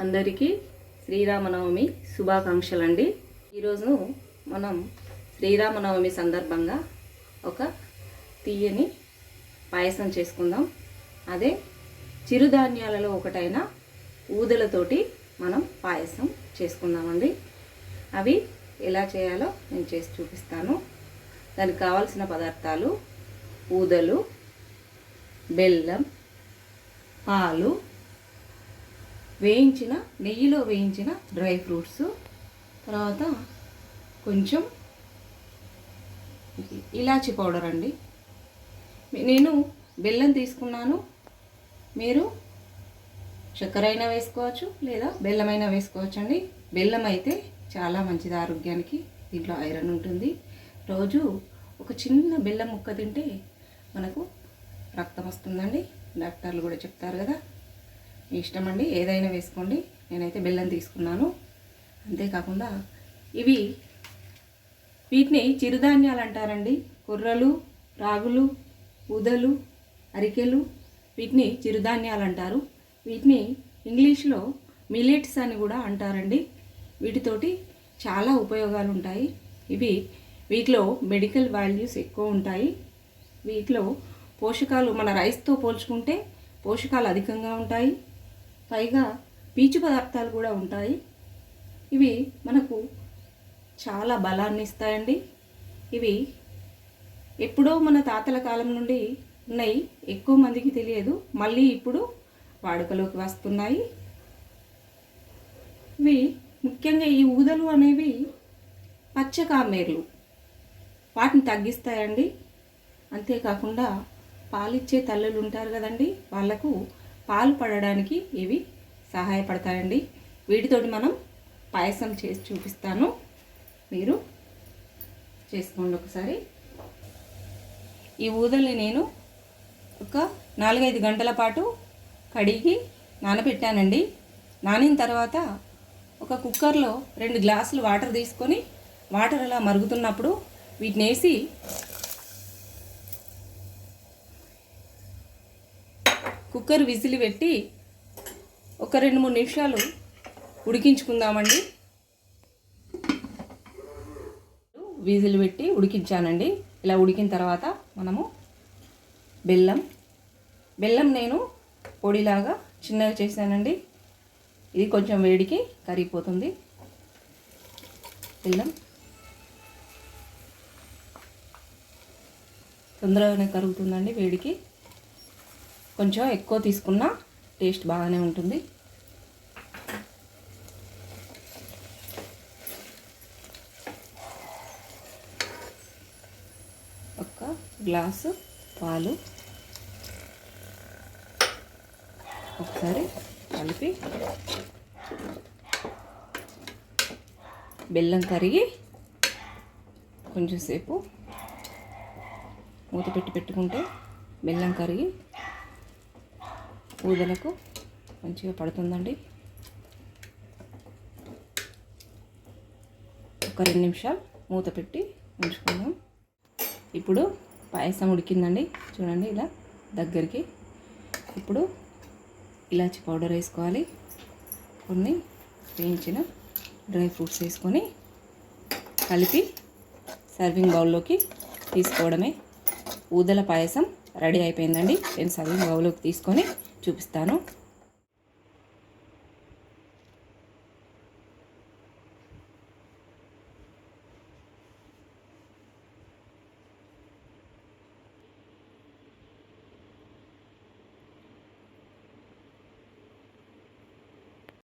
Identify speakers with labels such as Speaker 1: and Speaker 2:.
Speaker 1: అందరికీ శ్రీరామనవమి శుభాకాంక్షలు అండి. ఈరోజు మనం శ్రీరామనవమి సందర్భంగా ఒక తీయని పాయసం చేసుకుందాం. అదే చిరుధాన్యాలలో ఒకటైన ఊదలతోటి మనం పాయసం చేసుకుందామండి. అవి ఎలా చేయాలో నేను చేసి చూపిస్తాను. దానికి కావాల్సిన పదార్థాలు ఊదలు, బెల్లం, పాలు, వేయించిన నెయ్యిలో వేయించిన డ్రై ఫ్రూట్స్, తర్వాత కొంచెం ఇలాచి పౌడర్ అండి. నేను బెల్లం తీసుకున్నాను. మీరు చక్కెర అయినా వేసుకోవచ్చు లేదా బెల్లమైనా వేసుకోవచ్చు అండి. బెల్లం అయితే చాలా మంచిది ఆరోగ్యానికి. దీంట్లో ఐరన్ ఉంటుంది. రోజు ఒక చిన్న బెల్లం ముక్క తింటే మనకు రక్తం వస్తుందండి. డాక్టర్లు కూడా చెప్తారు కదా. మీ ఇష్టం అండి, ఏదైనా వేసుకోండి. నేనైతే బెల్లం తీసుకున్నాను. అంతేకాకుండా వీటిని చిరుధాన్యాలు అంటారండి. కొర్రలు, రాగులు, ఊదలు, అరికెలు, వీటిని చిరుధాన్యాలు అంటారు. వీటిని ఇంగ్లీష్లో మిల్లెట్స్ అని కూడా అంటారండి. వీటితోటి చాలా ఉపయోగాలు ఉంటాయి. వీటిలో మెడికల్ వాల్యూస్ ఎక్కువ ఉంటాయి. వీటిలో పోషకాలు మన రైస్తో పోల్చుకుంటే పోషకాలు అధికంగా ఉంటాయి. పైగా పీచు పదార్థాలు కూడా ఉంటాయి. ఇవి మనకు చాలా బలాన్ని ఇస్తాయండి. ఇవి ఎప్పుడో మన తాతల కాలం నుండి ఉన్నాయి. ఎక్కువ మందికి తెలియదు. మళ్ళీ ఇప్పుడు వాడుకలోకి వస్తున్నాయి. ఇవి ముఖ్యంగా ఈ ఊదలు అనేవి పచ్చకామేర్లు, వాటిని తగ్గిస్తాయండి. అంతేకాకుండా పాలిచ్చే తల్లులు ఉంటారు కదండి, వాళ్లకు పాలు పడడానికి ఇవి సహాయపడతాయండి. వీటితోటి మనం పాయసం చేసి చూపిస్తాను. మీరు చేసుకోండి ఒకసారి. ఈ ఊదల్ని నేను ఒక 4-5 గంటల పాటు కడిగి నానబెట్టానండి. నానిన తర్వాత ఒక కుక్కర్లో 2 గ్లాసులు వాటర్ తీసుకొని, వాటర్ అలా మరుగుతున్నప్పుడు వీటిని వేసి కుక్కర్ విజిల్ పెట్టి ఒక 2-3 నిమిషాలు ఉడికించుకుందామండి. విజిల్ పెట్టి ఉడికించానండి. ఇలా ఉడికిన తర్వాత మనము బెల్లం నేను పొడిలాగా చిన్నగా చేశానండి. ఇది కొంచెం వేడికి కరిగిపోతుంది. బెల్లం తొందరగానే కరుగుతుందండి వేడికి. కొంచెం ఎక్కువ తీసుకున్నా టేస్ట్ బాగానే ఉంటుంది. ఒక గ్లాసు పాలు ఒకసారి కలిపి, బెల్లం కరిగి కొంచెం సేపు మూత పెట్టుకుంటే బెల్లం కరిగి ఊదలకు మంచిగా పడుతుందండి. ఒక 2 నిమిషాలు మూత పెట్టి ఉంచుకుందాం. ఇప్పుడు పాయసం ఉడికిందండి. చూడండి ఇలా దగ్గరికి. ఇప్పుడు ఇలాచి పౌడర్ వేసుకోవాలి. కొన్ని వేయించిన డ్రై ఫ్రూట్స్ వేసుకొని కలిపి సర్వింగ్ బౌల్లోకి తీసుకోవడమే. ఊదల పాయసం రెడీ అయిపోయిందండి. నేను సర్వింగ్ బౌల్లోకి తీసుకొని చూపిస్తాను.